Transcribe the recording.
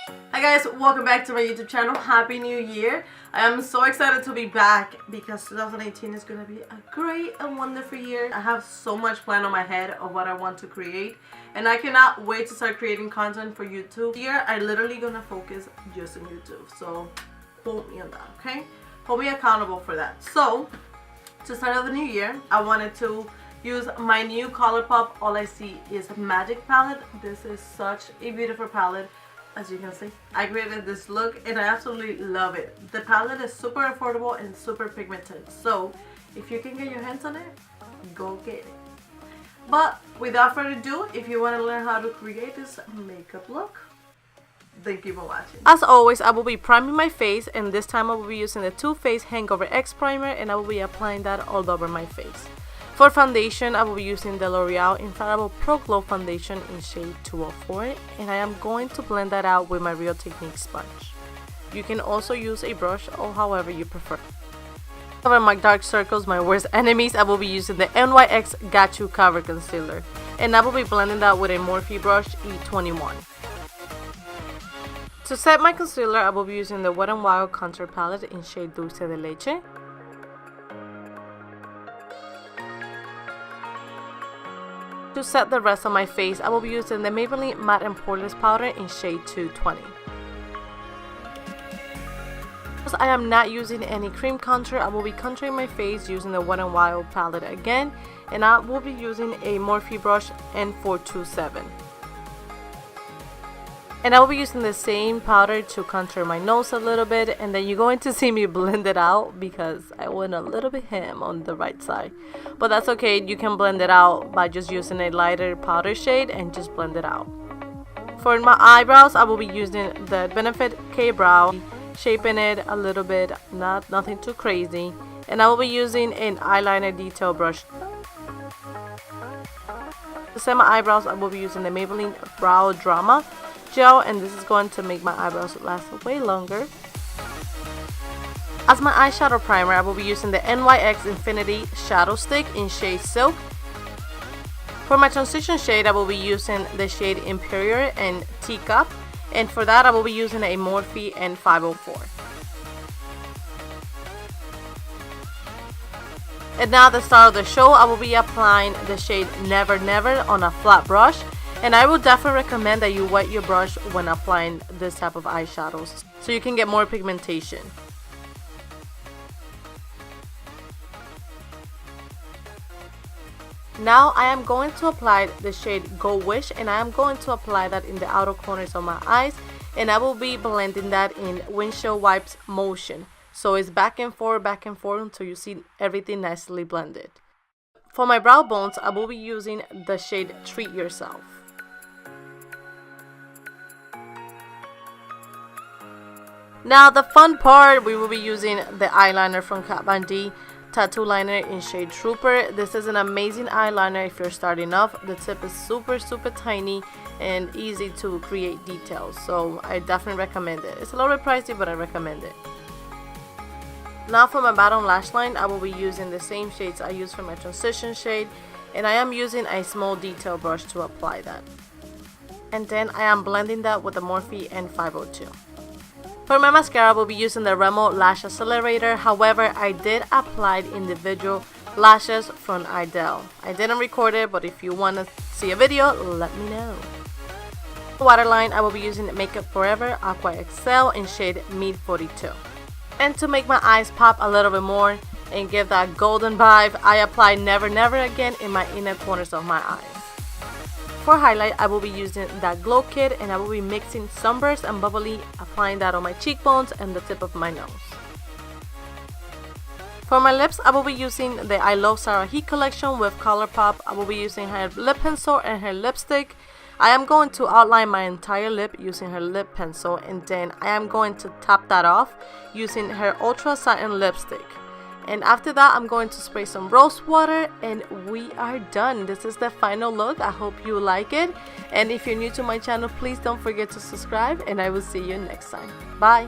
Hi guys, welcome back to my YouTube channel. Happy New Year. I am so excited to be back because 2018 is going to be a great and wonderful year. I have so much planned on my head of what I want to create and I cannot wait to start creating content for YouTube. This year, I literally going to focus just on YouTube. So hold me on that, okay? Hold me accountable for that. So to start out the new year, I wanted to use my new Colourpop All I See Is Magic palette. This is such a beautiful palette. As you can see, I created this look and I absolutely love it. The palette is super affordable and super pigmented. So if you can get your hands on it, go get it. But without further ado, if you want to learn how to create this makeup look, then keep on watching. As always, I will be priming my face, and this time I will be using the Too Faced Hangover X primer and I will be applying that all over my face. For foundation, I will be using the L'Oreal Infallible Pro Glow Foundation in shade 204, and I am going to blend that out with my Real Technique sponge. You can also use a brush or however you prefer. Cover my dark circles, my worst enemies, I will be using the NYX Got You Cover Concealer, and I will be blending that with a Morphe brush E21. To set my concealer, I will be using the Wet n Wild Contour Palette in shade Dulce de Leche. To set the rest of my face, I will be using the Maybelline Matte and Poreless powder in shade 220. Because I am not using any cream contour, I will be contouring my face using the Wet n Wild palette again, and I will be using a Morphe brush N427. And I will be using the same powder to contour my nose a little bit, and then you're going to see me blend it out because I went a little bit ham on the right side. But that's okay, you can blend it out by just using a lighter powder shade and just blend it out. For my eyebrows, I will be using the Benefit K-Brow, shaping it a little bit, nothing too crazy. And I will be using an eyeliner detail brush. To set my eyebrows, I will be using the Maybelline Brow Drama gel, and this is going to make my eyebrows last way longer. As my eyeshadow primer, I will be using the NYX Infinity Shadow Stick in shade Silk. For my transition shade, I will be using the shade Imperial and Teacup, and for that I will be using a Morphe N504. And now at the start of the show, I will be applying the shade Never Never on a flat brush. And I would definitely recommend that you wet your brush when applying this type of eyeshadows so you can get more pigmentation. Now I am going to apply the shade Go Wish, and I am going to apply that in the outer corners of my eyes, and I will be blending that in windshield wipes motion. So it's back and forth until you see everything nicely blended. For my brow bones, I will be using the shade Treat Yourself. Now the fun part, we will be using the eyeliner from Kat Von D Tattoo Liner in shade Trooper. This is an amazing eyeliner if you're starting off. The tip is super tiny and easy to create details, so I definitely recommend it. It's a little bit pricey, but I recommend it. Now for my bottom lash line, I will be using the same shades I used for my transition shade, and I am using a small detail brush to apply that. And then I am blending that with the Morphe N502. For my mascara, I will be using the Remo Lash Accelerator. However, I did apply individual lashes from Idel. I didn't record it, but if you want to see a video, let me know. For waterline, I will be using Makeup Forever Aqua XL in shade Mid 42. And to make my eyes pop a little bit more and give that golden vibe, I apply Never Never again in my inner corners of my eyes. For highlight, I will be using that Glow Kit, and I will be mixing Sunburst and Bubbly, applying that on my cheekbones and the tip of my nose. For my lips, I will be using the I Love Sarah Heat collection with Colourpop. I will be using her lip pencil and her lipstick. I am going to outline my entire lip using her lip pencil, and then I am going to top that off using her Ultra Satin lipstick. And after that, I'm going to spray some rose water, and we are done. This is the final look. I hope you like it. And if you're new to my channel, please don't forget to subscribe, and I will see you next time. Bye.